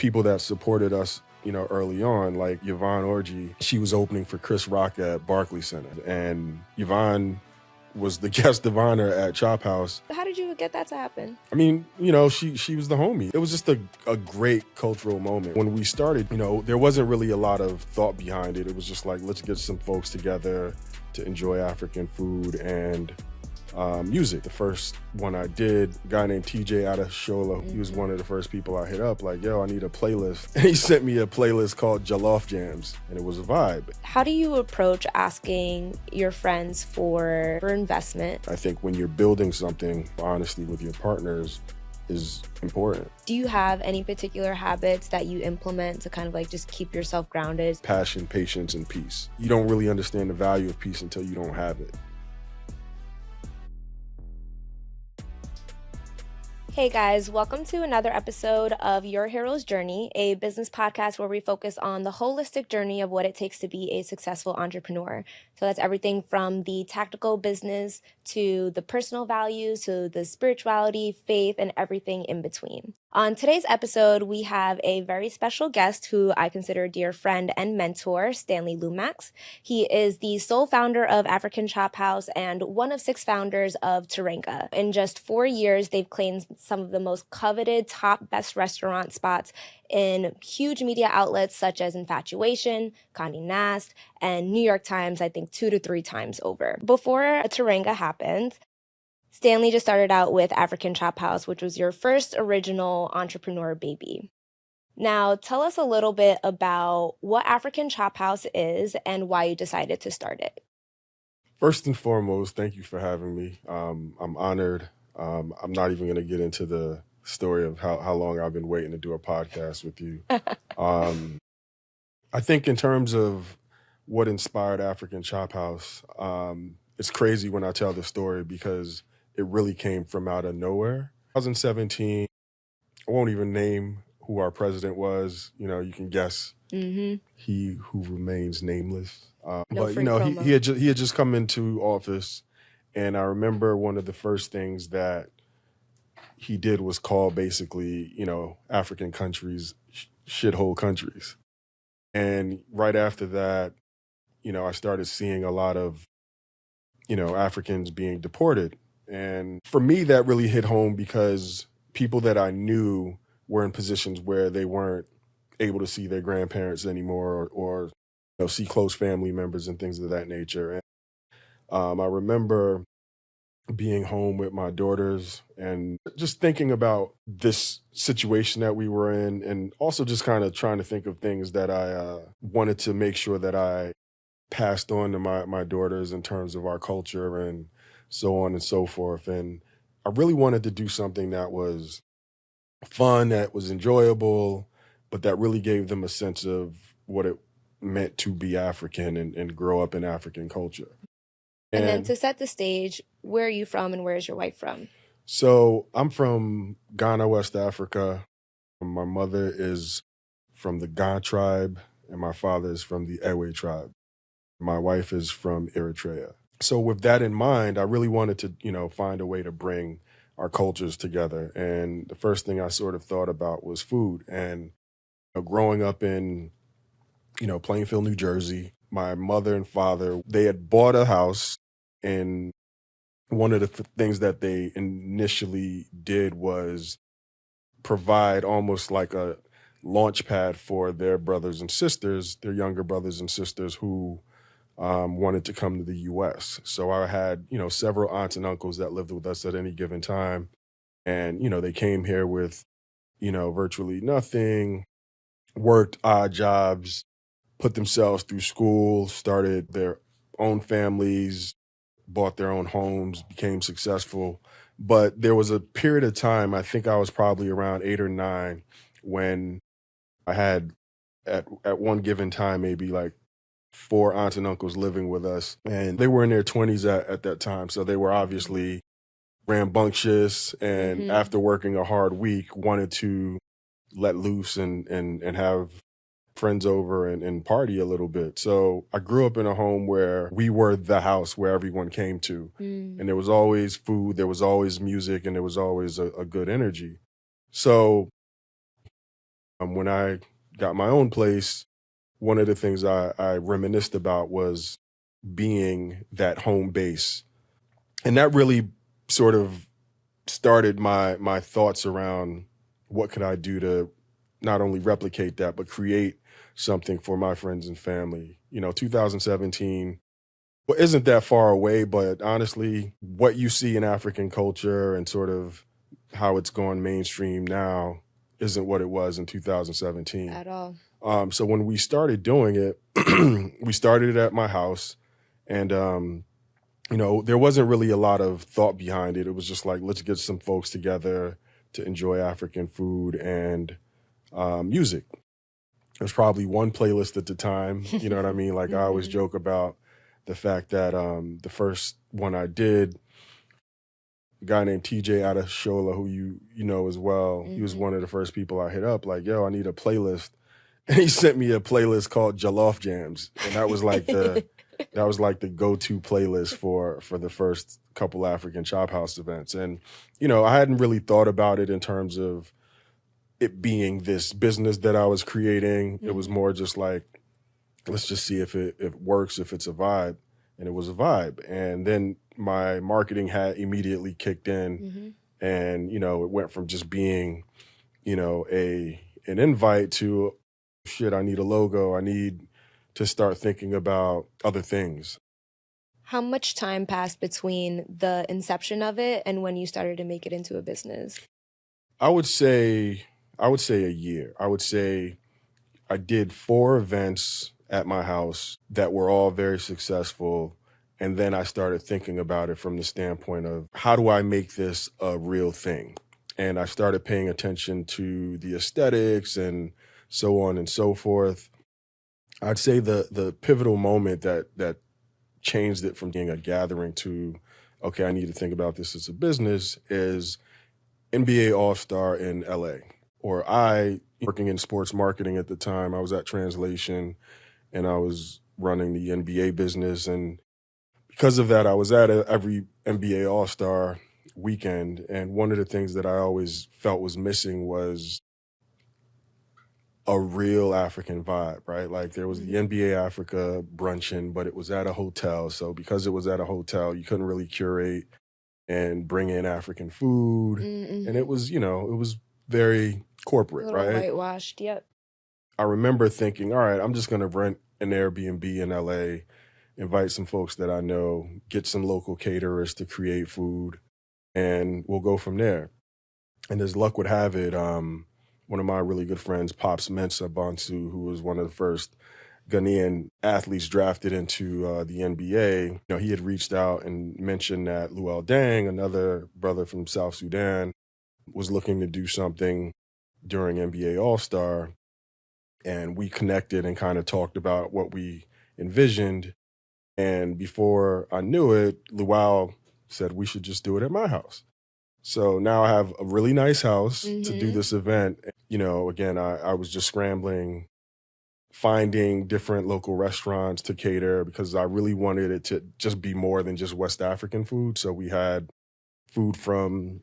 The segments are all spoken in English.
people that supported us, early on, like Yvonne Orji. She was opening for Chris Rock at Barclays Center, and Yvonne was the guest of honor at Chop House. How did you get that to happen? I mean, she was the homie. It was just a great cultural moment. When we started, there wasn't really a lot of thought behind it. It was just like, let's get some folks together to enjoy African food and music. The first one I did, a guy named TJ Adeshola, he was one of the first people I hit up, like, yo, I need a playlist. And he sent me a playlist called Jollof Jams, and it was a vibe. How do you approach asking your friends for investment? I think when you're building something, honesty with your partners is important. Do you have any particular habits that you implement to kind of like just keep yourself grounded? Passion, patience, and peace. You don't really understand the value of peace until you don't have it. Hey guys, welcome to another episode of Your Hero's Journey, a business podcast where we focus on the holistic journey of what it takes to be a successful entrepreneur. So that's everything from the tactical business to the personal values to the spirituality, faith, and everything in between. On today's episode, we have a very special guest who I consider a dear friend and mentor, Stanley Lumax. He is the sole founder of African Chop House and one of 6 founders of Teranga. In just 4 years, they've claimed some of the most coveted top best restaurant spots in huge media outlets such as Infatuation, Condé Nast, and New York Times, I think 2 to 3 times over. Before Teranga happened, Stanley just started out with African Chop House, which was your first original entrepreneur baby. Now, tell us a little bit about what African Chop House is and why you decided to start it. First and foremost, thank you for having me. I'm honored. I'm not even going to get into the story of how long I've been waiting to do a podcast with you. I think in terms of what inspired African Chop House, it's crazy when I tell the story because it really came from out of nowhere. 2017, I won't even name who our president was. You can guess. He who remains nameless. But he had just come into office, and I remember one of the first things that he did was call basically, African countries shithole countries. And right after that, I started seeing a lot of, Africans being deported. And for me, that really hit home because people that I knew were in positions where they weren't able to see their grandparents anymore or see close family members and things of that nature. And I remember being home with my daughters and just thinking about this situation that we were in, and also just kind of trying to think of things that I wanted to make sure that I passed on to my daughters in terms of our culture and so on and so forth. And I really wanted to do something that was fun, that was enjoyable, but that really gave them a sense of what it meant to be African and grow up in African culture. And then to set the stage, where are you from and where is your wife from? So I'm from Ghana, West Africa. My mother is from the Ga tribe and my father is from the Ewe tribe. My wife is from Eritrea. So with that in mind, I really wanted to, find a way to bring our cultures together. And the first thing I sort of thought about was food. And growing up in, Plainfield, New Jersey, my mother and father, they had bought a house, and one of the things that they initially did was provide almost like a launch pad for their brothers and sisters, their younger brothers and sisters who wanted to come to the U.S. So I had, several aunts and uncles that lived with us at any given time. And, they came here with, virtually nothing, worked odd jobs, put themselves through school, started their own families, bought their own homes, became successful. But there was a period of time, I think I was probably around 8 or 9, when I had at one given time, maybe like 4 aunts and uncles living with us. And they were in their 20s at that time. So they were obviously rambunctious. And after working a hard week, wanted to let loose and have friends over and party a little bit. So I grew up in a home where we were the house where everyone came to. And there was always food, there was always music, and there was always a good energy. So When I got my own place, one of the things I reminisced about was being that home base. And that really sort of started my thoughts around what could I do to not only replicate that, but create something for my friends and family. 2017 well, isn't that far away, but honestly, what you see in African culture and sort of how it's gone mainstream now isn't what it was in 2017. At all. So when we started doing it, we started it at my house, and there wasn't really a lot of thought behind it. It was just like, let's get some folks together to enjoy African food and music. There's probably one playlist at the time. You know what I mean? Like I always joke about the fact that the first one I did, a guy named TJ out of Shola, who you know as well, he was one of the first people I hit up, like, yo, I need a playlist. And he sent me a playlist called Jollof Jams. And that was like the go-to playlist for the first couple African Chop House events. And, I hadn't really thought about it in terms of it being this business that I was creating. It was more just like, let's just see if it works, if it's a vibe. And it was a vibe. And then my marketing hat immediately kicked in. And, it went from just being, an invite to, shit, I need a logo. I need to start thinking about other things. How much time passed between the inception of it and when you started to make it into a business? I would say a year. I would say I did 4 events at my house that were all very successful. And then I started thinking about it from the standpoint of, how do I make this a real thing? And I started paying attention to the aesthetics and so on and so forth. I'd say the pivotal moment that changed it from being a gathering to, okay, I need to think about this as a business, is NBA All-Star in LA. Or working in sports marketing at the time, I was at Translation and I was running the NBA business. And because of that, I was at every NBA All-Star weekend. And one of the things that I always felt was missing was a real African vibe, right? Like there was the NBA Africa brunching, but it was at a hotel. So because it was at a hotel, you couldn't really curate and bring in African food. And it was, it was very corporate, right? Whitewashed, yep. I remember thinking, all right, I'm just going to rent an Airbnb in LA, invite some folks that I know, get some local caterers to create food, and we'll go from there. And as luck would have it, one of my really good friends, Pops Mensah Bonsu, who was one of the first Ghanaian athletes drafted into the NBA, he had reached out and mentioned that Luol Deng, another brother from South Sudan, was looking to do something during NBA All-Star. And we connected and kind of talked about what we envisioned. And before I knew it, Luol said we should just do it at my house. So now I have a really nice house to do this event. Again, I was just scrambling, finding different local restaurants to cater because I really wanted it to just be more than just West African food. So we had food from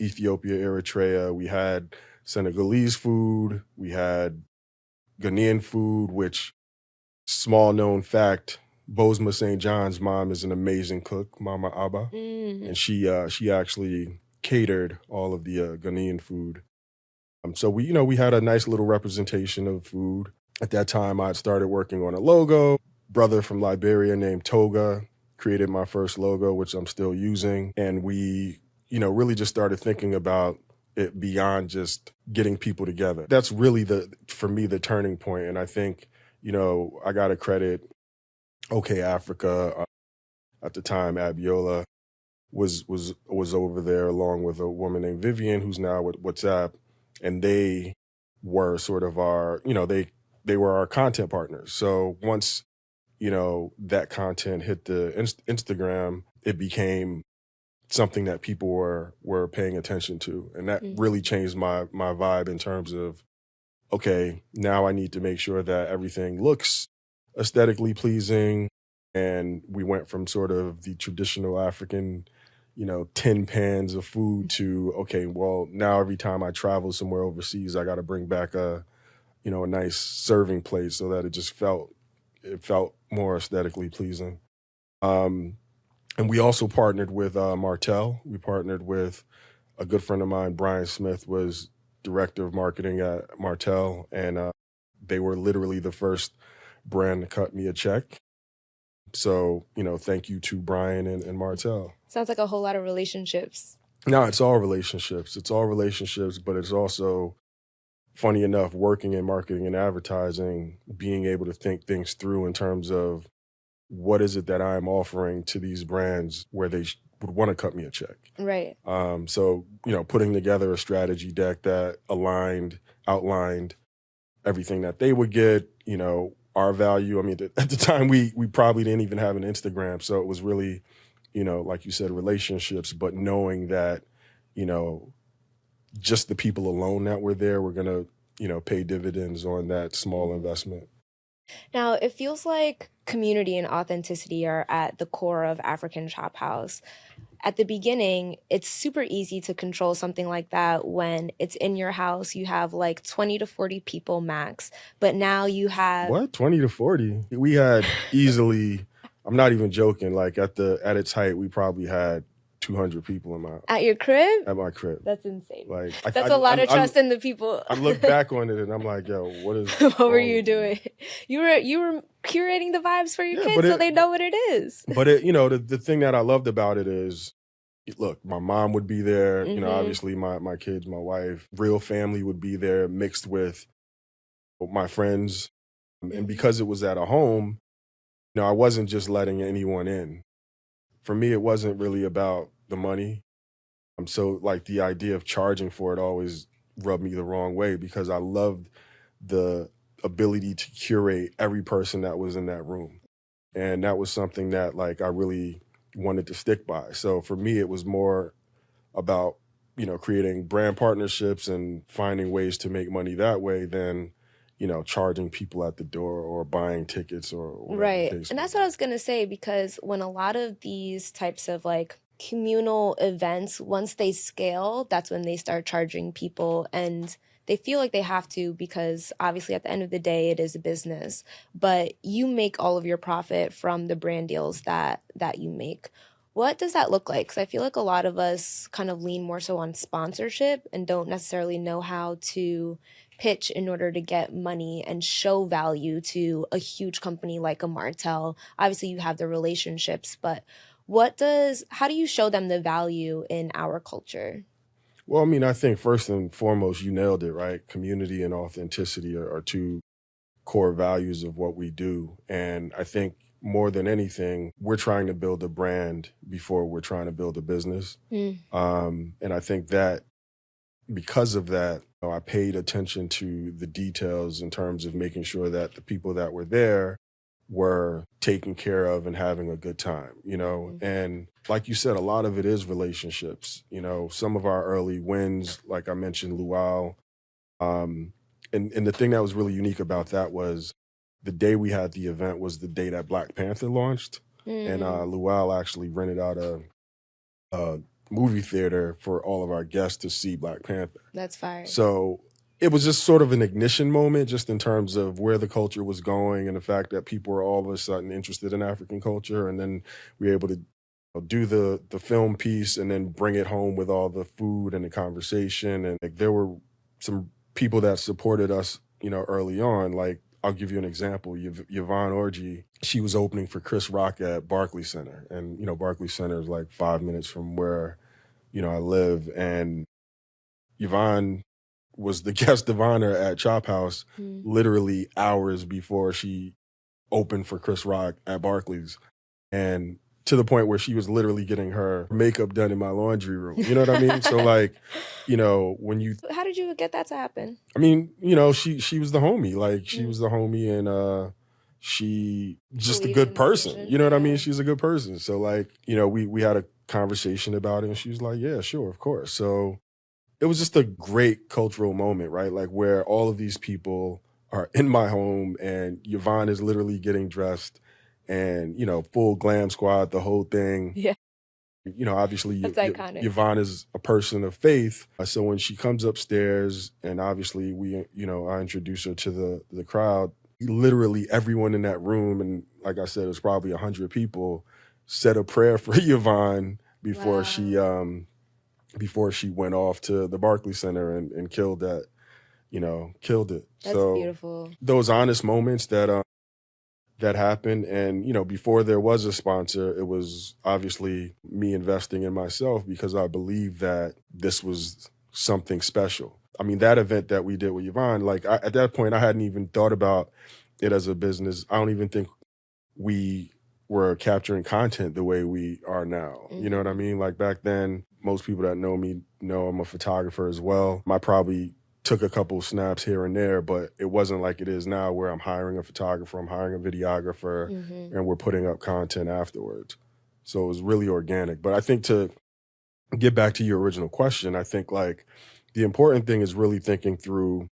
Ethiopia, Eritrea. We had Senegalese food. We had Ghanaian food, which, small known fact, Bozma St. John's mom is an amazing cook, Mama Abba. And she actually catered all of the Ghanaian food. So we had a nice little representation of food. At that time, I had started working on a logo. Brother from Liberia named Toga created my first logo, which I'm still using. And we, really just started thinking about it beyond just getting people together. That's really for me, the turning point. And I think, I got to credit OK Africa. At the time, Abiola was over there along with a woman named Vivian, who's now with WhatsApp. And they were sort of our, they were our content partners. So once, that content hit the Instagram, it became something that people were paying attention to. And that really changed my vibe in terms of, okay, now I need to make sure that everything looks aesthetically pleasing. And we went from sort of the traditional African, tin pans of food to, okay, well, now every time I travel somewhere overseas, I got to bring back a nice serving plate so that it felt more aesthetically pleasing. Um, and we also partnered with Martell. We partnered with a good friend of mine, Brian Smith, was director of marketing at Martell, and they were literally the first brand to cut me a check. So, thank you to Brian and Martell. Sounds like a whole lot of relationships. No, it's all relationships. It's all relationships, but it's also, funny enough, working in marketing and advertising, being able to think things through in terms of what is it that I'm offering to these brands where they would want to cut me a check. Right. So, putting together a strategy deck that outlined everything that they would get, our value. I mean, at the time, we probably didn't even have an Instagram. So it was really, like you said, relationships, but knowing that, just the people alone that were there were going to, pay dividends on that small investment. Now, it feels like community and authenticity are at the core of African Chop House. At the beginning, it's super easy to control something like that when it's in your house. You have like 20 to 40 people max, but now you have... What? 20 to 40? We had easily, I'm not even joking, like at its height, we probably had 200 people in my house. At your crib? At my crib. That's insane. Like That's a lot of trust in the people. I look back on it and I'm like, yo, what is what were you doing? You were curating the vibes for your kids so they know what it is. But the thing that I loved about it is, look, my mom would be there, obviously my kids, my wife, real family would be there mixed with my friends. And because it was at a home, I wasn't just letting anyone in. For me, it wasn't really about the money. So like the idea of charging for it always rubbed me the wrong way because I loved the ability to curate every person that was in that room. And that was something that like I really wanted to stick by. So for me, it was more about, creating brand partnerships and finding ways to make money that way than, charging people at the door or buying tickets or right. And that's what I was going to say, because when a lot of these types of like communal events, once they scale, that's when they start charging people, and they feel like they have to because obviously at the end of the day, it is a business, but you make all of your profit from the brand deals that you make. What does that look like? Because I feel like a lot of us kind of lean more so on sponsorship and don't necessarily know how to pitch in order to get money and show value to a huge company like a Martell. Obviously, you have the relationships, but how do you show them the value in our culture? Well, I mean, I think first and foremost, you nailed it, right? Community and authenticity are two core values of what we do. And I think more than anything, we're trying to build a brand before we're trying to build a business. And I think that because of that, I paid attention to the details in terms of making sure that the people that were there were taken care of and having a good time, And like you said, a lot of it is relationships. Some of our early wins, like I mentioned, Luau. And the thing that was really unique about that was the day we had the event was the day that Black Panther launched. And Luau actually rented out a movie theater for all of our guests to see Black Panther. That's fire. So it was just sort of an ignition moment just in terms of where the culture was going and the fact that people were all of a sudden interested in African culture. And then we were able to do the film piece and then bring it home with all the food and the conversation. And there were some people that supported us, early on. Like, I'll give you an example. Yvonne Orji, she was opening for Chris Rock at Barclays Center. And, Barclays Center is like 5 minutes from where, I live. And Yvonne was the guest of honor at Chop House literally hours before she opened for Chris Rock at Barclays. And to the point where she was literally getting her makeup done in my laundry room. You know what I mean? So like, when you... How did you get that to happen? I mean, she was the homie. Like, she was the homie and she just a good person. You know what I mean? She's a good person. So like, we had a conversation about it and she was like, yeah, sure, of course. So it was just a great cultural moment, right? Like where all of these people are in my home and Yvonne is literally getting dressed and, full glam squad, the whole thing. Yeah. Obviously That's iconic. Yvonne is a person of faith. So when she comes upstairs and obviously I introduce her to the crowd, literally everyone in that room, and like I said, it was probably 100 people, said a prayer for Yvonne before before she went off to the Barclays Center and killed it. That's So beautiful. those honest moments that happened. And, before there was a sponsor, it was obviously me investing in myself because I believed that this was something special. I mean, that event that we did with Yvonne, at that point, I hadn't even thought about it as a business. I don't even think we were capturing content the way we are now. You know what I mean? Like back then, most people that know me know I'm a photographer as well. I probably took a couple of snaps here and there, but it wasn't like it is now where I'm hiring a photographer, I'm hiring a videographer, and we're putting up content afterwards. So it was really organic. But I think to get back to your original question, I think the important thing is really thinking through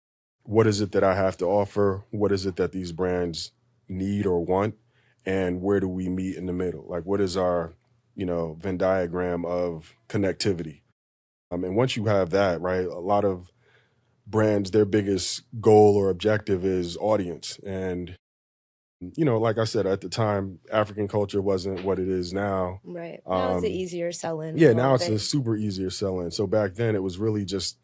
what is it that I have to offer? What is it that these brands need or want? And where do we meet in the middle? Like what is our, Venn diagram of connectivity? And once you have that, right, a lot of brands, their biggest goal or objective is audience. And, like I said, at the time, African culture wasn't what it is now. Right. Now it's an easier sell-in. Yeah, now it's a super easier sell-in. So back then it was really just,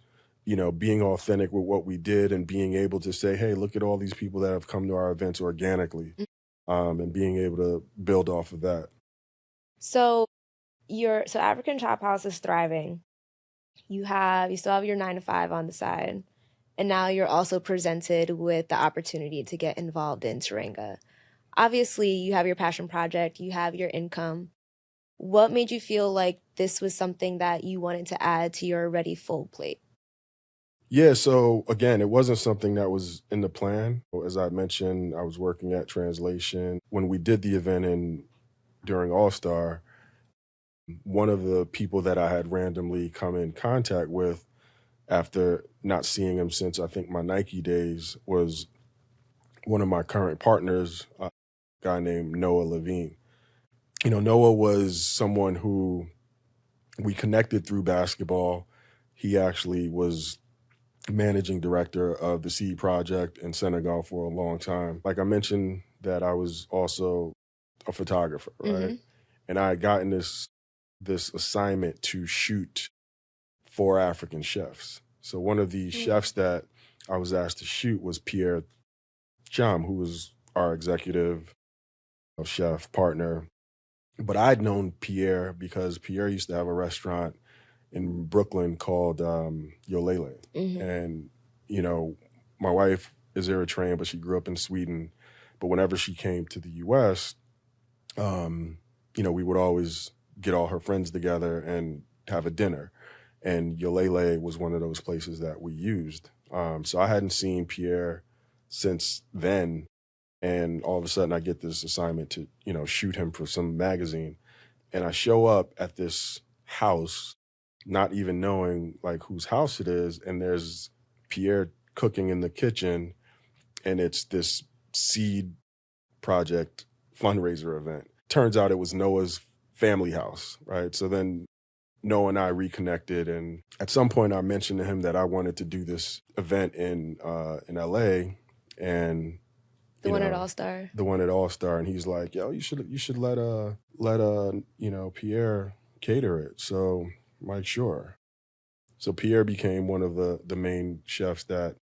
being authentic with what we did and being able to say, hey, look at all these people that have come to our events organically, and being able to build off of that. So African Chop House is thriving. You still have your 9 to 5 on the side. And now you're also presented with the opportunity to get involved in Teranga. Obviously, you have your passion project, you have your income. What made you feel like this was something that you wanted to add to your already full plate? Yeah, so again, it wasn't something that was in the plan. As I mentioned, I was working at Translation. When we did the event during All-Star, one of the people that I had randomly come in contact with after not seeing him since I think my Nike days was one of my current partners, a guy named Noah Levine. Noah was someone who we connected through basketball. He actually was managing director of the Seed Project in Senegal for a long time. Like I mentioned that I was also a photographer, right? And I had gotten this assignment to shoot 4 African chefs. So one of the chefs that I was asked to shoot was Pierre Cham, who was our executive chef partner. But I'd known Pierre because Pierre used to have a restaurant in Brooklyn called Yolele. And, my wife is Eritrean, but she grew up in Sweden. But whenever she came to the US, we would always get all her friends together and have a dinner. And Yolele was one of those places that we used. So I hadn't seen Pierre since then. And all of a sudden I get this assignment to, shoot him for some magazine. And I show up at this house, not even knowing whose house it is. And there's Pierre cooking in the kitchen. And it's this Seed Project fundraiser event. Turns out it was Noah's family house, right? So then Noah and I reconnected, and at some point I mentioned to him that I wanted to do this event in LA, and the one at All-Star. The one at All-Star, and he's like, "Yo, you should let Pierre cater it." So I'm like, "Sure." So Pierre became one of the main chefs that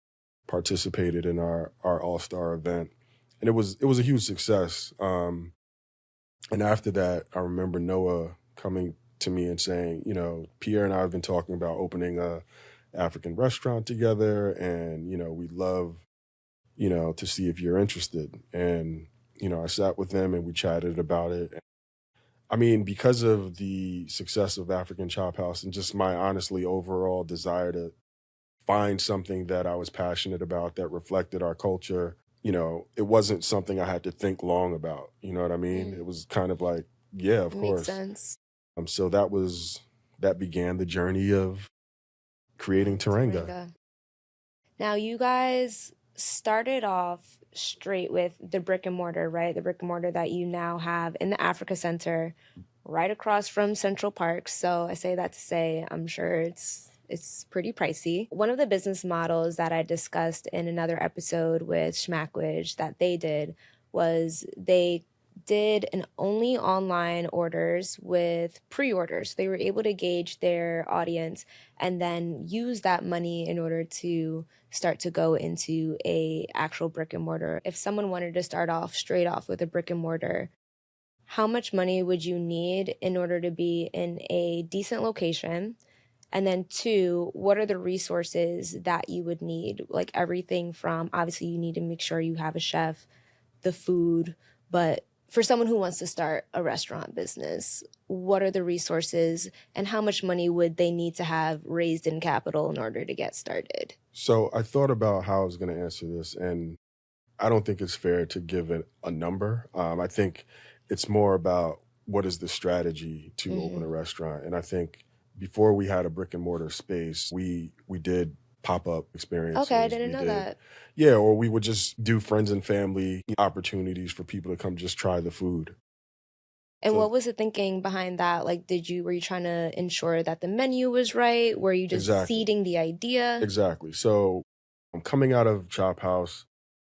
participated in our All-Star event, and it was a huge success. And after that, I remember Noah coming to me and saying, Pierre and I have been talking about opening a African restaurant together, and, we'd love, to see if you're interested. And, I sat with them and we chatted about it. I mean, because of the success of African Chop House and just my honestly overall desire to find something that I was passionate about that reflected our culture, it wasn't something I had to think long about. You know what I mean? It was kind of like, yeah, of course. Makes sense. So that began the journey of creating Teranga. Now, you guys started off straight with the brick and mortar, right? The brick and mortar that you now have in the Africa Center. right across from Central Park. So I say that to say I'm sure it's pretty pricey. One of the business models that I discussed in another episode with Schmackwidge that they did was they did an only online orders with pre-orders. They were able to gauge their audience and then use that money in order to start to go into a actual brick and mortar. If someone wanted to start off straight off with a brick and mortar, how much money would you need in order to be in a decent location? And then two, what are the resources that you would need? Like everything from, obviously you need to make sure you have a chef, the food, but for someone who wants to start a restaurant business, what are the resources and how much money would they need to have raised in capital in order to get started? So I thought about how I was going to answer this, and I don't think it's fair to give it a number. I think it's more about what is the strategy to open a restaurant. And I think before we had a brick and mortar space, we did pop-up experiences. Okay, I didn't know that. Yeah, or we would just do friends and family opportunities for people to come just try the food. And So- what was the thinking behind that? Like, were you trying to ensure that the menu was right? Were you just Exactly. seeding the idea? Exactly. So I'm coming out of Chop House.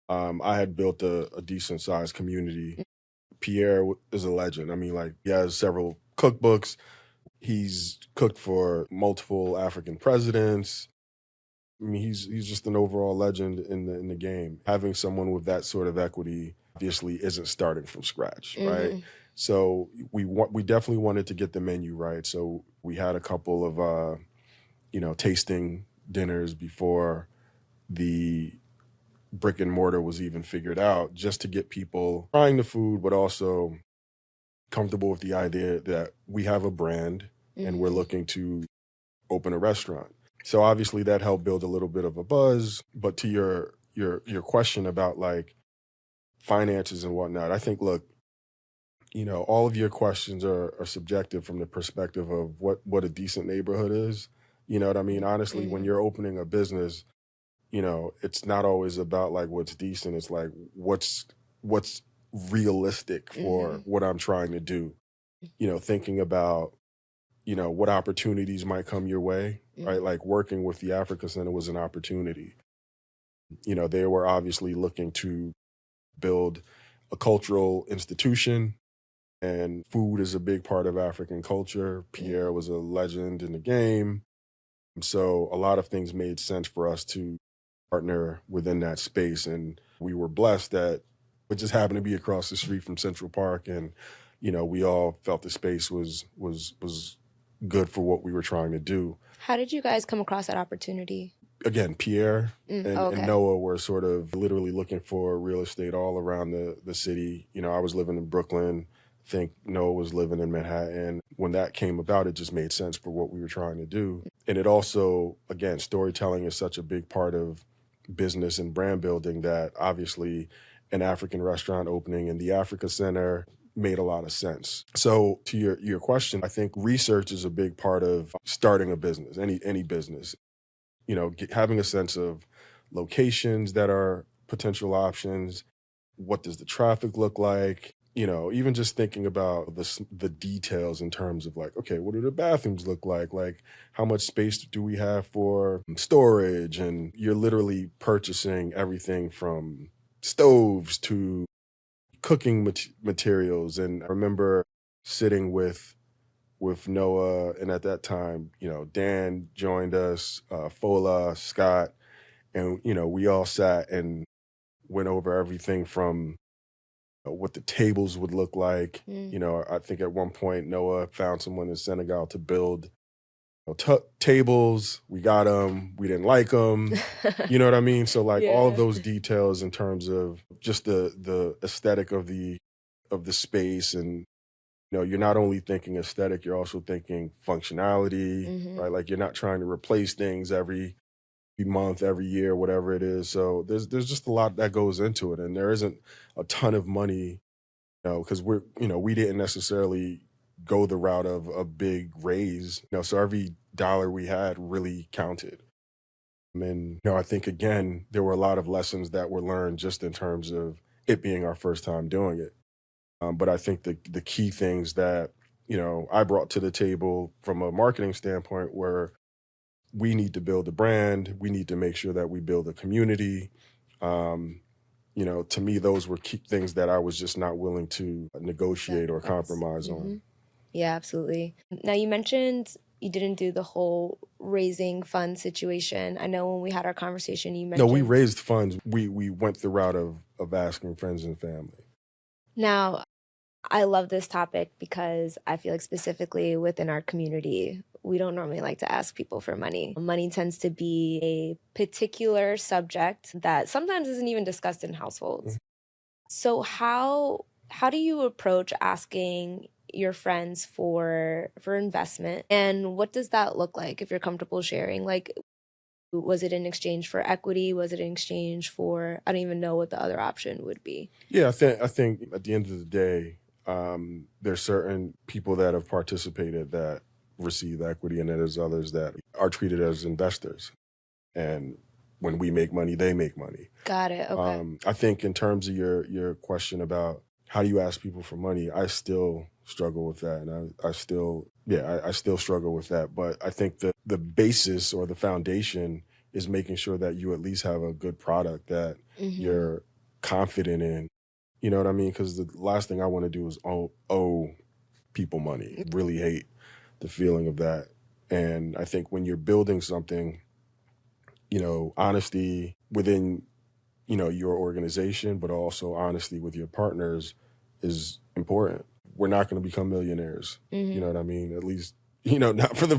I had built a decent sized community. Pierre is a legend. I mean, like, he has several cookbooks. He's cooked for multiple African presidents. I mean, he's just an overall legend in the game. Having someone with that sort of equity obviously isn't starting from scratch, right? So we definitely wanted to get the menu right. So we had a couple of tasting dinners before the brick and mortar was even figured out, just to get people trying the food, but also comfortable with the idea that we have a brand and we're looking to open a restaurant. So obviously that helped build a little bit of a buzz. But to your question about like finances and whatnot, I think, look, all of your questions are subjective from the perspective of what a decent neighborhood is. You know what I mean? Honestly, when you're opening a business, it's not always about like what's decent. It's like what's realistic for what I'm trying to do. Thinking about, what opportunities might come your way, right? Like working with the Africa Center was an opportunity. They were obviously looking to build a cultural institution, and food is a big part of African culture. Pierre was a legend in the game. So a lot of things made sense for us to partner within that space. And we were blessed that it just happened to be across the street from Central Park. And, we all felt the space was good for what we were trying to do. How did you guys come across that opportunity? Again, Pierre and okay. Noah were sort of literally looking for real estate all around the city. I was living in Brooklyn. I think Noah was living in Manhattan. When that came about, it just made sense for what we were trying to do. And it also, again, storytelling is such a big part of business and brand building that obviously an African restaurant opening in the Africa Center made a lot of sense. So to your question, I think research is a big part of starting a business, any business. Having a sense of locations that are potential options. What does the traffic look like? Even just thinking about the details in terms of like, okay, what do the bathrooms look like? Like, how much space do we have for storage? And you're literally purchasing everything from stoves to cooking materials. And I remember sitting with Noah, and at that time, Dan joined us, Fola, Scott, and we all sat and went over everything from what the tables would look like. I think at one point Noah found someone in Senegal to build tables. We got them. We didn't like them. You know what I mean? So like all of those details in terms of just the aesthetic of the space, and you're not only thinking aesthetic, you're also thinking functionality, right? Like you're not trying to replace things every month, every year, whatever it is. So there's just a lot that goes into it, and there isn't a ton of money, because we didn't necessarily go the route of a big raise, so every dollar we had really counted. And I think again there were a lot of lessons that were learned just in terms of it being our first time doing it. But I think the key things that I brought to the table from a marketing standpoint where we need to build a brand. We need to make sure that we build a community. To me, those were key things that I was just not willing to negotiate or compromise on. Yeah, absolutely. Now, you mentioned you didn't do the whole raising funds situation. I know when we had our conversation, you mentioned... No, we raised funds. We went the route of asking friends and family. Now, I love this topic because I feel like specifically within our community, we don't normally like to ask people for money. Money tends to be a particular subject that sometimes isn't even discussed in households. So how do you approach asking your friends for investment, and what does that look like, if you're comfortable sharing? Like, was it in exchange for equity? Was it in exchange for, I don't even know what the other option would be. Yeah, I think at the end of the day, there's certain people that have participated that receive equity, and then there's others that are treated as investors. And when we make money, they make money. Got it. Okay. I think in terms of your question about how do you ask people for money, I still struggle with that, and I still struggle with that. But I think the basis or the foundation is making sure that you at least have a good product that you're confident in. You know what I mean? Because the last thing I want to do is owe people money. Really hate the feeling of that. And I think when you're building something, honesty within, your organization, but also honesty with your partners is important. We're not going to become millionaires. You know what I mean? At least, not for the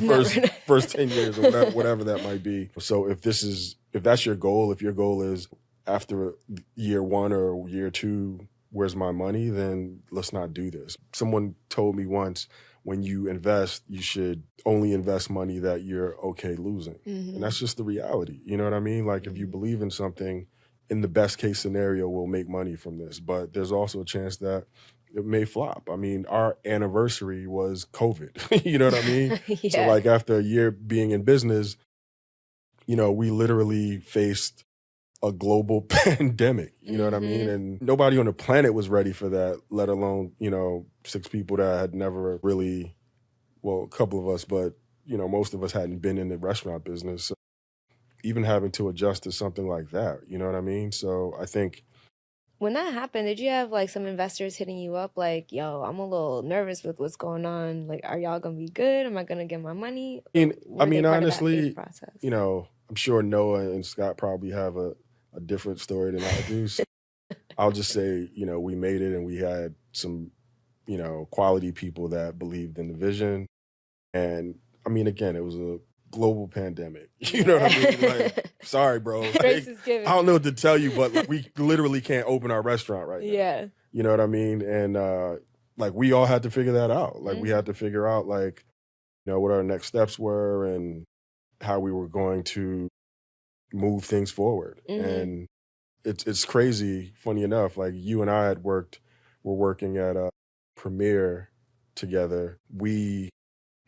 first 10 years or whatever that might be. So if that's your goal, if your goal is after year one or year two, where's my money? Then let's not do this. Someone told me once, when you invest, you should only invest money that you're okay losing. And that's just the reality. You know what I mean? Like, if you believe in something, in the best case scenario, we'll make money from this. But there's also a chance that it may flop. I mean, our anniversary was COVID. You know what I mean? Yeah. So like, after a year being in business, we literally faced a global pandemic, you know what I mean? And nobody on the planet was ready for that, let alone, 6 people that had never really, well, a couple of us, but, most of us hadn't been in the restaurant business. So even having to adjust to something like that, you know what I mean? So I think... When that happened, did you have like some investors hitting you up like, yo, I'm a little nervous with what's going on. Like, are y'all going to be good? Am I going to get my money? I mean, honestly, I'm sure Noah and Scott probably have a different story than I do. So I'll just say, we made it, and we had some, quality people that believed in the vision. And I mean, again, it was a global pandemic. You know what I mean? Like, sorry, bro. Like, I don't know what to tell you, but like, we literally can't open our restaurant right now. Yeah. You know what I mean? And like, we all had to figure that out. Like, we had to figure out, like, what our next steps were and how we were going to move things forward. And it's crazy, funny enough, like, you and I were working at a Premiere together.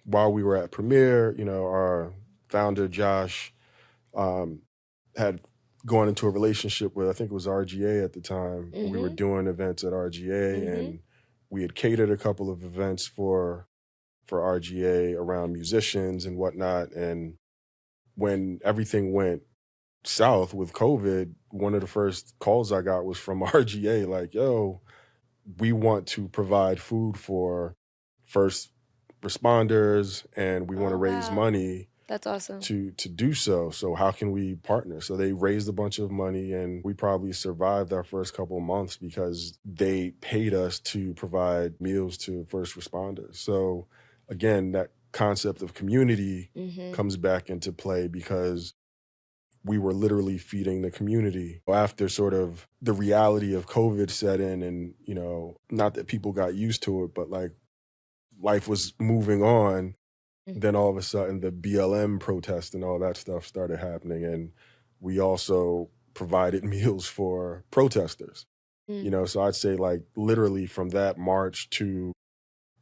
While we were at Premiere, our founder, Josh, had gone into a relationship with, I think it was RGA at the time. We were doing events at RGA, and we had catered a couple of events for RGA around musicians and whatnot. And when everything went south with COVID, one of the first calls I got was from RGA, like, yo, we want to provide food for first responders, and we want to raise money. That's awesome. To do so. So how can we partner? So they raised a bunch of money, and we probably survived our first couple of months because they paid us to provide meals to first responders. So again, that concept of community comes back into play, because we were literally feeding the community. After sort of the reality of COVID set in, and, not that people got used to it, but like, life was moving on, then all of a sudden the BLM protest and all that stuff started happening. And we also provided meals for protesters, so I'd say, like, literally from that March to,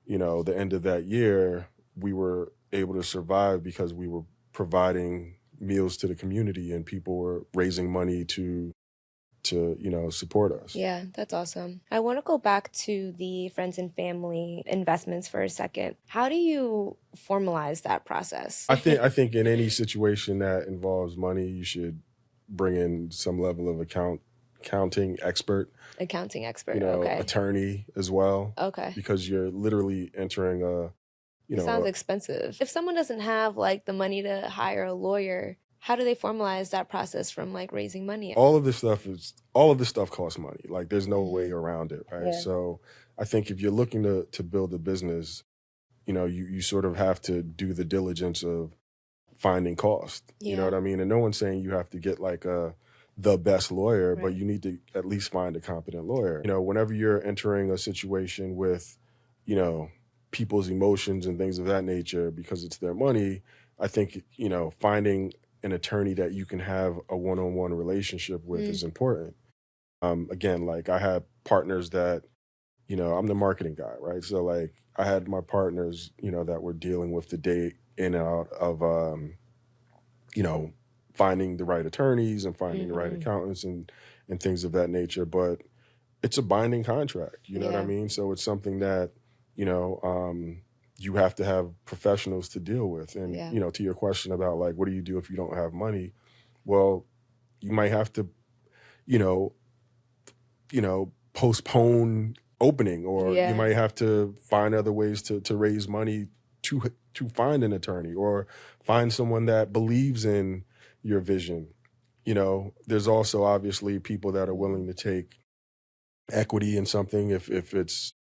the end of that year, we were able to survive because we were providing meals to the community, and people were raising money to to, support us. Yeah, that's awesome. I want to go back to the friends and family investments for a second. How do you formalize that process? I think in any situation that involves money, you should bring in some level of accounting expert, Accounting expert. Okay. attorney as well, Okay. because you're literally entering It sounds expensive. If someone doesn't have like the money to hire a lawyer, how do they formalize that process from like raising money? all of this stuff costs money. Like there's no way around it, right? Yeah. So I think if you're looking to build a business, you sort of have to do the diligence of finding cost. You know Yeah. what I mean? And no one's saying you have to get like the best lawyer, but Right. you need to at least find a competent lawyer. Whenever you're entering a situation with, people's emotions and things of that nature because it's their money, I think, finding an attorney that you can have a one-on-one relationship with is important. Again, like I had partners that, I'm the marketing guy, right? So like I had my partners, that were dealing with the day in and out of, finding the right attorneys and finding the right accountants and things of that nature. But it's a binding contract, you know what I Yeah. mean? So it's something that, you have to have professionals to deal with. And, Yeah. to your question about like, what do you do if you don't have money? Well, you might have to, you know, postpone opening, or you Yeah. might have to find other ways to raise money to find an attorney or find someone that believes in your vision. There's also obviously people that are willing to take equity in something if it's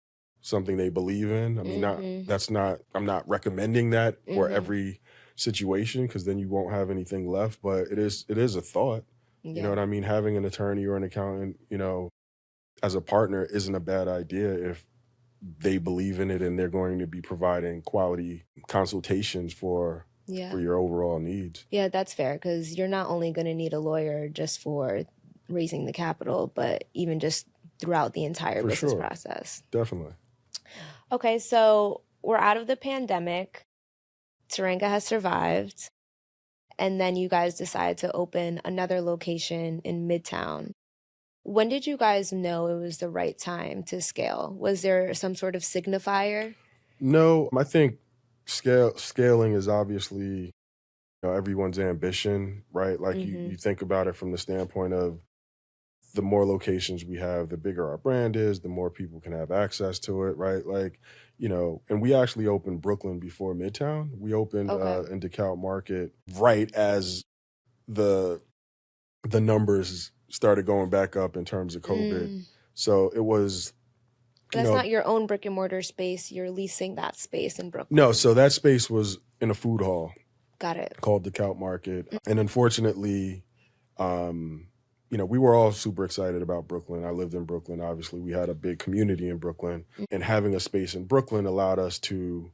something they believe in. I mean, I'm not recommending that for every situation, because then you won't have anything left, but it is a thought. You know Yeah. what I mean? Having an attorney or an accountant, as a partner isn't a bad idea if they believe in it and they're going to be providing quality consultations for Yeah. your overall needs. Yeah, that's fair because you're not only going to need a lawyer just for raising the capital, but even just throughout the entire For business sure. process. Definitely. Okay, so we're out of the pandemic. Teranga has survived. And then you guys decide to open another location in Midtown. When did you guys know it was the right time to scale? Was there some sort of signifier? No, I think scaling is obviously, everyone's ambition, right? Like you think about it from the standpoint of the more locations we have, the bigger our brand is, the more people can have access to it, right? Like, and we actually opened Brooklyn before Midtown. We opened in DeKalb Market right as the numbers started going back up in terms of COVID. So it was, That's not your own brick and mortar space. You're leasing that space in Brooklyn. no, so that space was in a food hall. Got it. Called DeKalb Market. And unfortunately, we were all super excited about Brooklyn. I lived in Brooklyn. Obviously, we had a big community in Brooklyn. And having a space in Brooklyn allowed us to,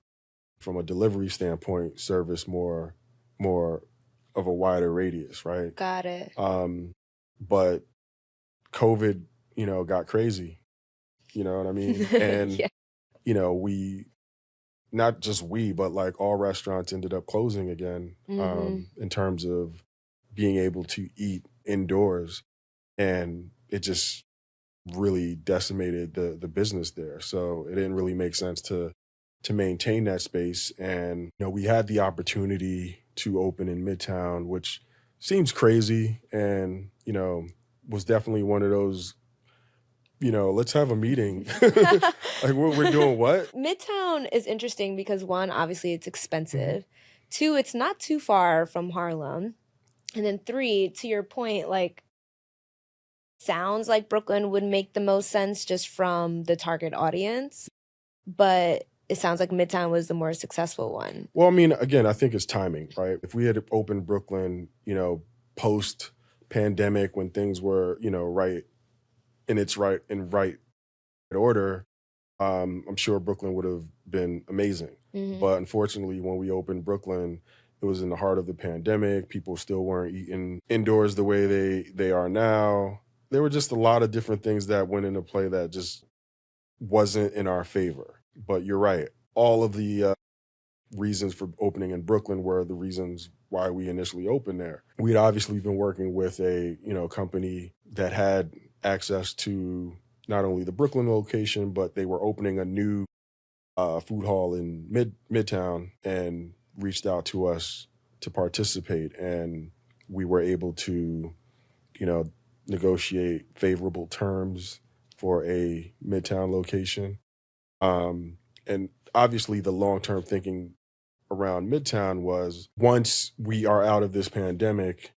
from a delivery standpoint, service more of a wider radius, right? Got it. But COVID, got crazy. You know what I mean? And, Yeah. we, not just we, but like all restaurants ended up closing again in terms of being able to eat indoors. And it just really decimated the business there. So it didn't really make sense to maintain that space. And, we had the opportunity to open in Midtown, which seems crazy and, was definitely one of those, let's have a meeting. Like we're doing what? Midtown is interesting because one, obviously it's expensive. Two, it's not too far from Harlem. And then three, to your point, like sounds like Brooklyn would make the most sense just from the target audience. But it sounds like Midtown was the more successful one. Well, I mean, again, I think it's timing, right? If we had opened Brooklyn, post pandemic when things were, right in right order, I'm sure Brooklyn would have been amazing. But unfortunately, when we opened Brooklyn, it was in the heart of the pandemic. People still weren't eating indoors the way they are now. There were just a lot of different things that went into play that just wasn't in our favor. But you're right. All of the reasons for opening in Brooklyn were the reasons why we initially opened there. We'd obviously been working with a, company that had access to not only the Brooklyn location, but they were opening a new food hall in Midtown and reached out to us to participate. And we were able to, you know, negotiate favorable terms for a Midtown location. And obviously, the long term thinking around Midtown was once we are out of this pandemic,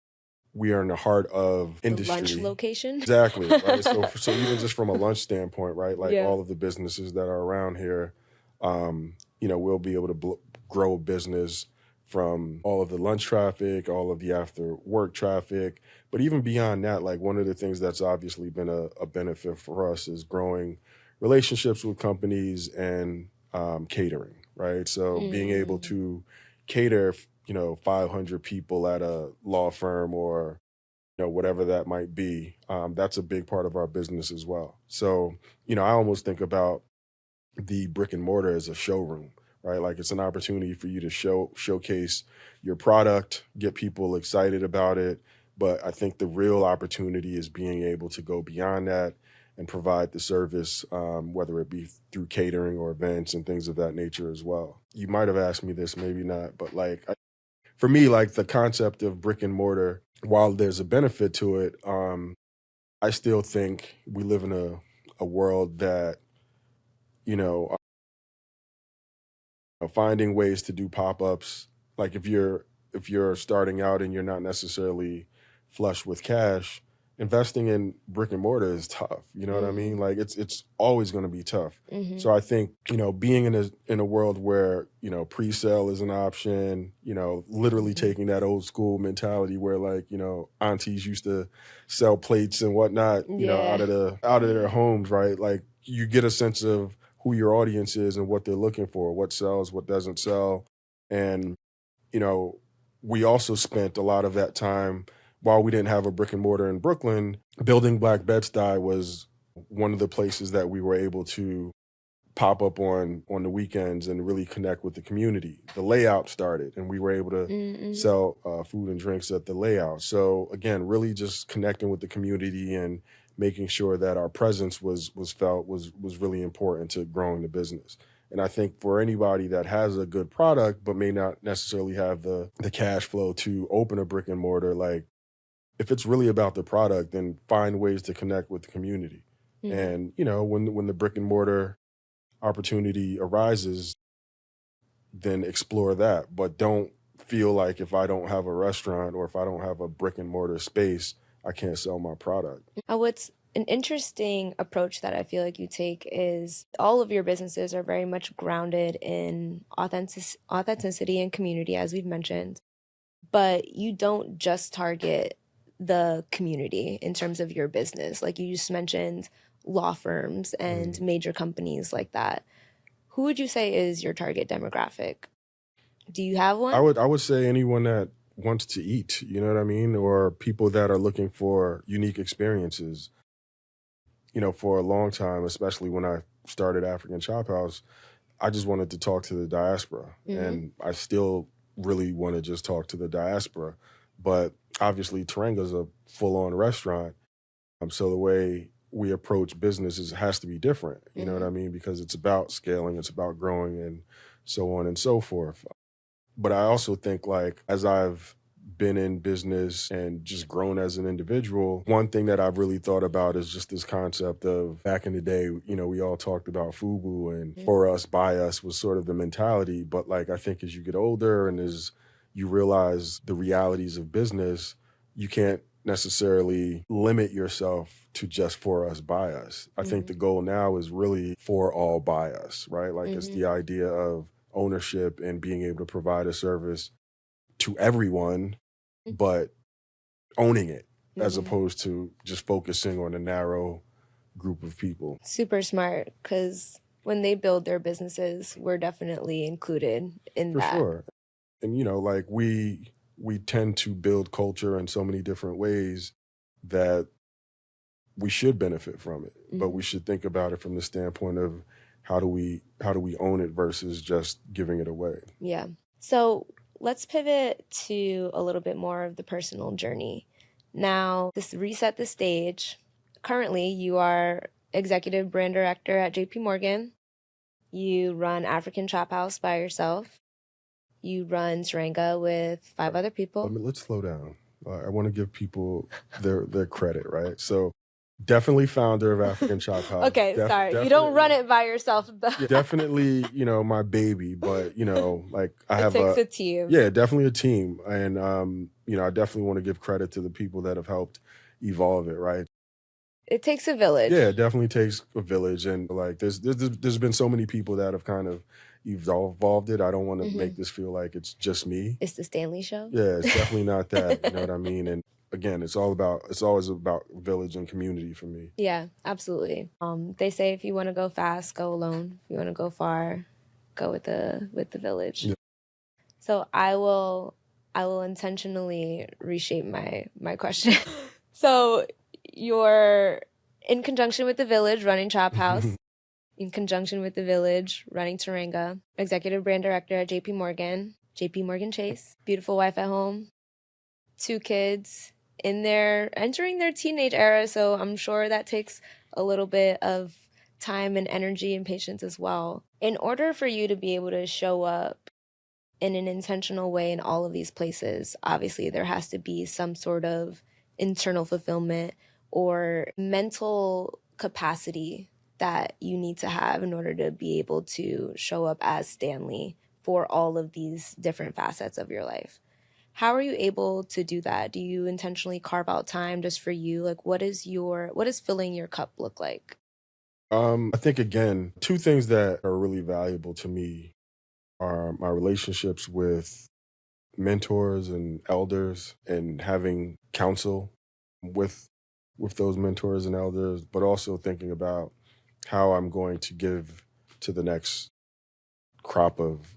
we are in the heart of industry. The lunch location. Exactly. Right. So even just from a lunch standpoint, right, like Yeah. all of the businesses that are around here, we'll be able to grow a business from all of the lunch traffic, all of the after work traffic. But even beyond that, like one of the things that's obviously been a benefit for us is growing relationships with companies and catering, right? So being able to cater, 500 people at a law firm or, whatever that might be, that's a big part of our business as well. So, I almost think about the brick and mortar as a showroom, right? Like it's an opportunity for you to showcase your product, get people excited about it. But I think the real opportunity is being able to go beyond that and provide the service, whether it be through catering or events and things of that nature as well. You might have asked me this, maybe not, but for me, like the concept of brick and mortar, while there's a benefit to it, I still think we live in a world that, you know, finding ways to do pop-ups, like if you're starting out and you're not necessarily flush with cash, investing in brick and mortar is tough. You know what I mean? Like it's always going to be tough. So I think, being in a world where, pre-sale is an option, literally taking that old school mentality where like, aunties used to sell plates and whatnot, out of their homes, right? Like you get a sense of who your audience is and what they're looking for, what sells, what doesn't sell. And, we also spent a lot of that time while we didn't have a brick and mortar in Brooklyn. Building Black Bed-Stuy was one of the places that we were able to pop up on the weekends and really connect with the community. The layout started and we were able to sell food and drinks at the layout. So again, really just connecting with the community and making sure that our presence was felt was really important to growing the business. And I think for anybody that has a good product but may not necessarily have the cash flow to open a brick and mortar, like if it's really about the product, then find ways to connect with the community. And, when the brick and mortar opportunity arises, then explore that. But don't feel like if I don't have a restaurant or if I don't have a brick and mortar space, I can't sell my product. What's an interesting approach that I feel like you take is all of your businesses are very much grounded in authenticity and community, as we've mentioned, but you don't just target the community in terms of your business. Like you just mentioned law firms and major companies like that. Who would you say is your target demographic? Do you have one? I would say anyone that wants to eat, you know what I mean? Or people that are looking for unique experiences. For a long time, especially when I started African Chop House, I just wanted to talk to the diaspora. And I still really want to just talk to the diaspora. But obviously, Teranga's a full-on restaurant. So the way we approach businesses has to be different. You know what I mean? Because it's about scaling, it's about growing and so on and so forth. But I also think like as I've been in business and just grown as an individual, one thing that I've really thought about is just this concept of back in the day, we all talked about FUBU and for us, by us was sort of the mentality. But like, I think as you get older and as you realize the realities of business, you can't necessarily limit yourself to just for us, by us. I think the goal now is really for all, by us, right? Like it's the idea of ownership and being able to provide a service to everyone, but owning it as opposed to just focusing on a narrow group of people. Super smart, because when they build their businesses, we're definitely included in that. For sure. And, like we tend to build culture in so many different ways that we should benefit from it, but we should think about it from the standpoint of how do we own it versus just giving it away. Yeah. So let's pivot to a little bit more of the personal journey. Now, this reset the stage. Currently, you are executive brand director at JP Morgan. You run African Chop House by yourself. You run Teranga with 5 other people. Let's slow down. I want to give people their credit, right? So definitely founder of African Chop House. Okay, sorry. You don't run it by yourself. Yeah, definitely, my baby, but, like I have takes a team. Yeah, definitely a team. And, I definitely want to give credit to the people that have helped evolve it, right? It takes a village. Yeah, it definitely takes a village. And like, there's been so many people that have kind of evolved it. I don't want to make this feel like it's just me. It's the Stanley show. Yeah, it's definitely not that. You know what I mean? And again, it's always about village and community for me. Yeah, absolutely. They say if you want to go fast, go alone. If you want to go far, go with the village. Yeah. So I will intentionally reshape my question. So you're in conjunction with the village running Chop House, in conjunction with the village running Teranga, executive brand director at JP Morgan Chase, beautiful wife at home, 2 kids entering their teenage era. So I'm sure that takes a little bit of time and energy and patience as well. In order for you to be able to show up in an intentional way in all of these places, obviously there has to be some sort of internal fulfillment or mental capacity that you need to have in order to be able to show up as Stanley for all of these different facets of your life. How are you able to do that? Do you intentionally carve out time just for you? Like, what does filling your cup look like? I think, again, 2 things that are really valuable to me are my relationships with mentors and elders and having counsel with those mentors and elders, but also thinking about how I'm going to give to the next crop of,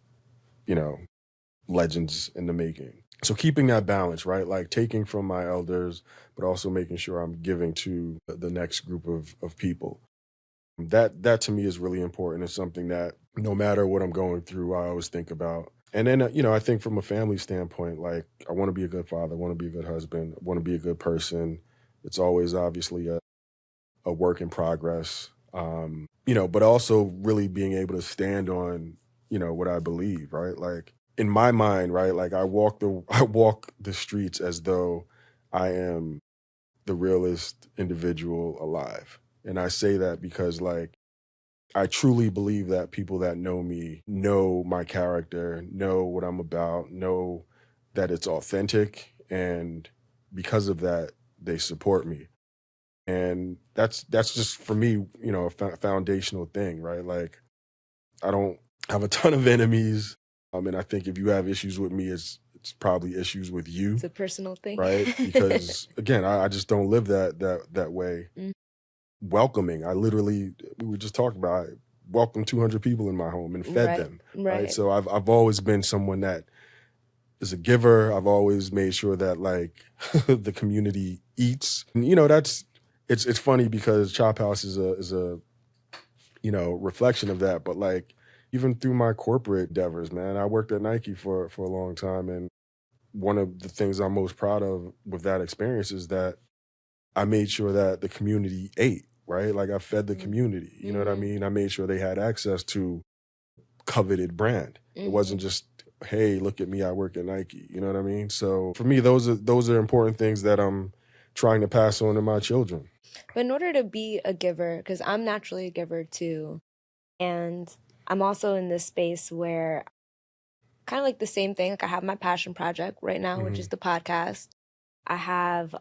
legends in the making. So keeping that balance, right? Like taking from my elders, but also making sure I'm giving to the next group of people. That to me is really important. It's something that no matter what I'm going through, I always think about. And then, I think from a family standpoint, like I want to be a good father, I want to be a good husband, I want to be a good person. It's always obviously a work in progress, but also really being able to stand on, what I believe, right? Like in my mind, right? Like I walk the streets as though I am the realest individual alive. And I say that because like I truly believe that people that know me know my character, know what I'm about, know that it's authentic. And because of that, they support me. And that's just for me, a foundational thing, right? Like I don't have a ton of enemies. And I think if you have issues with me, it's probably issues with you. It's a personal thing. Right? Because again, I just don't live that way. Mm. Welcoming. We were just talking about, I welcomed 200 people in my home and fed them. Right. So I've always been someone that is a giver. I've always made sure that like the community eats. And, it's funny because Chop House is a reflection of that. But like even through my corporate endeavors, man, I worked at Nike for a long time, and one of the things I'm most proud of with that experience is that I made sure that the community ate, right? Like I fed the community, you know what I mean? I made sure they had access to coveted brand. It wasn't just, hey, look at me, I work at Nike, you know what I mean? So for me, those are important things that I'm trying to pass on to my children. But in order to be a giver, because I'm naturally a giver too, and I'm also in this space where kind of like the same thing. Like I have my passion project right now, which is the podcast. I have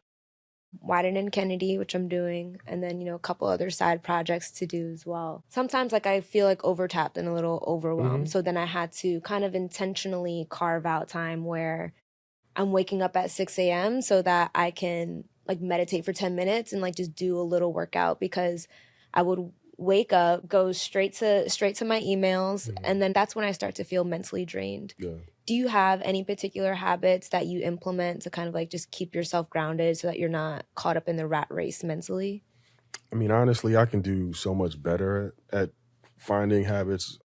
Wyden and Kennedy, which I'm doing, and then, a couple other side projects to do as well. Sometimes like I feel like overtapped and a little overwhelmed. So then I had to kind of intentionally carve out time where I'm waking up at 6 a.m. so that I can like meditate for 10 minutes and like just do a little workout, because I would wake up, go straight to my emails, and then that's when I start to feel mentally drained. Yeah. Do you have any particular habits that you implement to kind of like just keep yourself grounded so that you're not caught up in the rat race mentally? I mean, honestly, I can do so much better at finding habits.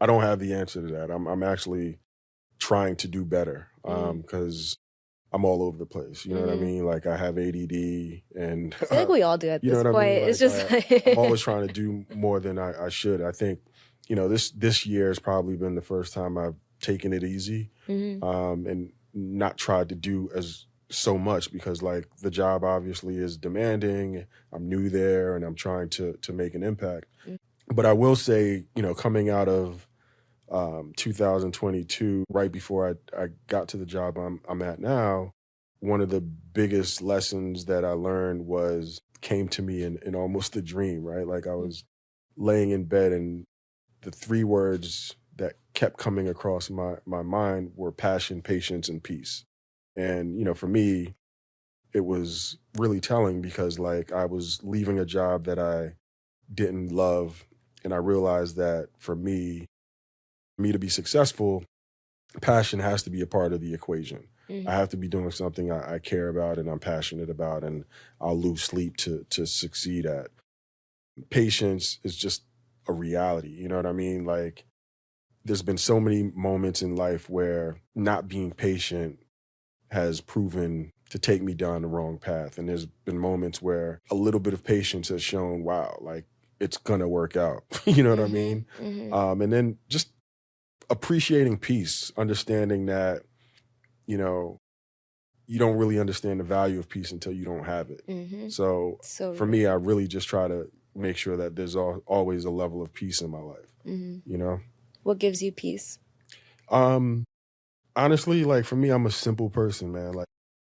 I don't have the answer to that. I'm actually trying to do better because I'm all over the place. You know what I Mhm. mean? Like I have ADD and I feel like we all do at you know this what I mean? point. It's just I'm always trying to do more than I should. I think, this year has probably been the first time I've taken it easy, Mhm. and not tried to do as so much because like the job obviously is demanding. I'm new there and I'm trying to make an impact. Mm. But I will say, coming out of 2022, right before I got to the job I'm at now, one of the biggest lessons that I learned came to me in almost a dream, right? Like I Mm. was laying in bed and the three words that kept coming across my mind were passion, patience, and peace. And, for me, it was really telling because like I was leaving a job that I didn't love. And I realized that for me to be successful, passion has to be a part of the equation. I Mhm. have to be doing something I care about and I'm passionate about, and I'll lose sleep to succeed at. Patience is just a reality. You know what I mean? Like, there's been so many moments in life where not being patient has proven to take me down the wrong path. And there's been moments where a little bit of patience has shown, wow, like it's gonna work out. You know what I Mhm. mean? Mhm. And then just appreciating peace, understanding that, you know, you don't really understand the value of peace until you don't have it. Mhm. So So for real. me, I really just try to make sure that there's always a level of peace in my life, Mhm. you know? What gives you peace? Um, Honestly, like for me, I'm a simple person, man. Like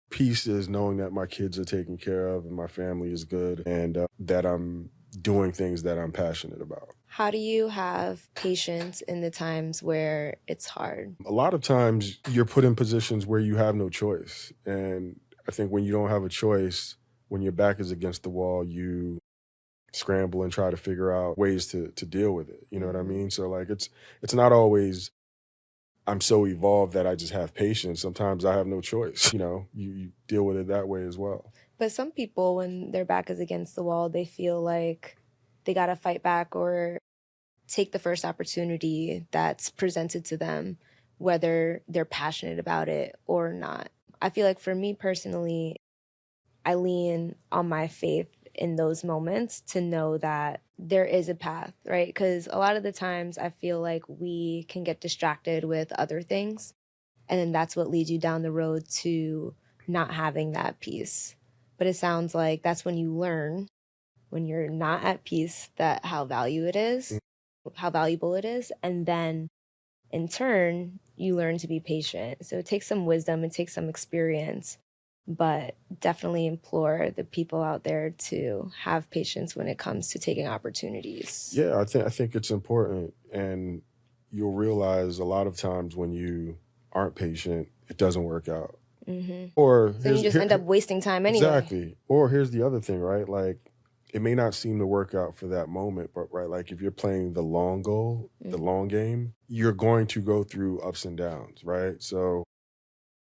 peace is knowing that my kids are taken care of and my family is good and that I'm doing things that I'm passionate about. How do you have patience in the times where it's hard? A lot of times you're put in positions where you have no choice. And I think when you don't have a choice, when your back is against the wall, you scramble and try to figure out ways to deal with it. You know what I Mhm. mean? So like it's not always I'm so evolved that I just have patience. Sometimes I have no choice. You deal with it that way as well. But some people, when their back is against the wall, they feel like they got to fight back or take the first opportunity that's presented to them, whether they're passionate about it or not. I feel like for me personally, I lean on my faith in those moments to know that there is a path, right? Because a lot of the times I feel like we can get distracted with other things. And then that's what leads you down the road to not having that peace. But it sounds like that's when you learn when you're not at peace that how valuable it is. And then in turn, you learn to be patient. So it takes some wisdom, it takes some experience, but definitely implore the people out there to have patience when it comes to taking opportunities. Yeah, I think it's important, and you'll realize a lot of times when you aren't patient, it doesn't work out. Hmm. Or So you just end up wasting time anyway. exactly. Or here's the other thing, right? Like it may not seem to work out for that moment, but right, like if you're playing the long goal, the Mm. long game, you're going to go through ups and downs, right? So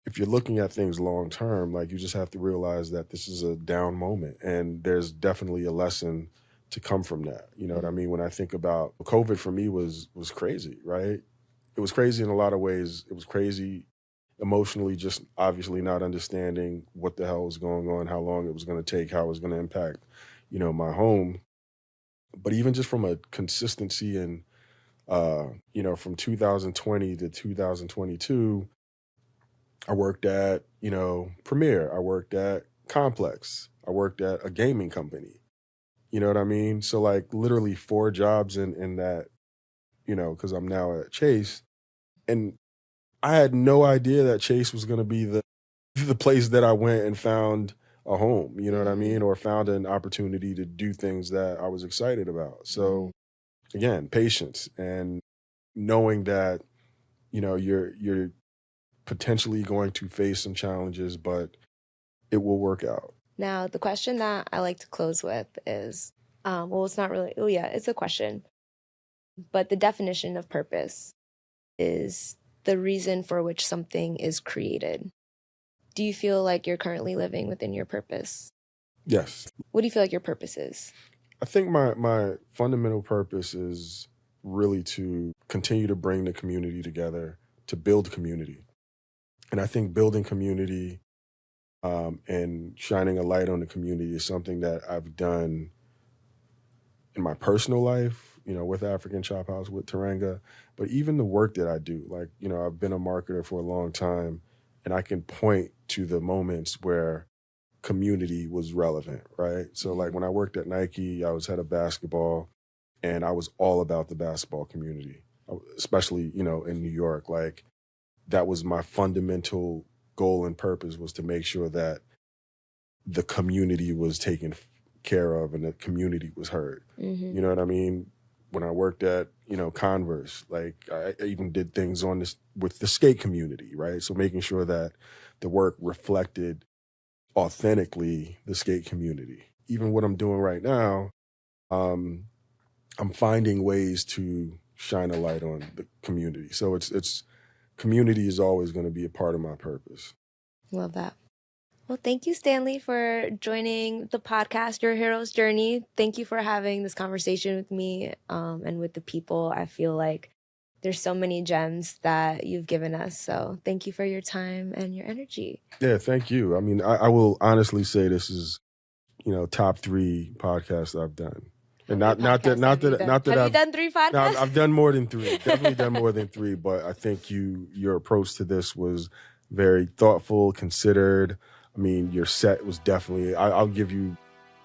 if you're looking at things long term, like you just have to realize that this is a down moment and there's definitely a lesson to come from that. You know what I Mm. mean? When I think about COVID for me was crazy, right? It was crazy in a lot of ways. It was crazy emotionally, just obviously not understanding what the hell was going on, how long it was going to take, how it was going to impact, my home. But even just from a consistency and from 2020 to 2022, I worked at, Premiere. I worked at Complex. I worked at a gaming company. You know what I mean? So like literally four jobs in that, because I'm now at Chase. And I had no idea that Chase was gonna be the place that I went and found a home, you know what I Hmm. mean? Or found an opportunity to do things that I was excited about. Hmm. So again, patience and knowing that, you're potentially going to face some challenges, but it will work out. Now, the question that I like to close with is well, it's not really, oh, yeah, it's a question, but the definition of purpose is the reason for which something is created. Do you feel like you're currently living within your purpose? Yes. What do you feel like your purpose is? I think my fundamental purpose is really to continue to bring the community together, to build community. And I think building community And shining a light on the community is something that I've done in my personal life, with African Chop House, with Teranga, but even the work that I do. Like, I've been a marketer for a long time, and I can point to the moments where community was relevant, right? So like when I worked at Nike, I was head of basketball, and I was all about the basketball community, especially, in New York. Like that was my fundamental goal and purpose, was to make sure that the community was taken care of and the community was heard. Mm-hmm. You know what I mean? When I worked at, Converse, like I even did things on this with the skate community, right? So making sure that the work reflected authentically the skate community. Even what I'm doing right now, I'm finding ways to shine a light on the community. So it's community is always going to be a part of my purpose. Love that. Well, thank you, Stanley, for joining the podcast, Your Hero's Journey. Thank you for having this conversation with me and with the people. I feel like there's so many gems that you've given us. So thank you for your time and your energy. Yeah, thank you. I mean, I will honestly say this is, top 3 podcasts I've done. And not that Have you done 3 podcasts? No, I've done more than 3. Definitely done more than 3. But I think your approach to this was very thoughtful, considered. I mean, your set was definitely. I'll give you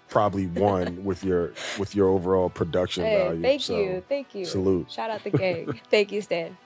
probably 1 with your overall production value. Thank you. Salute. Shout out the gang. Thank you, Stan.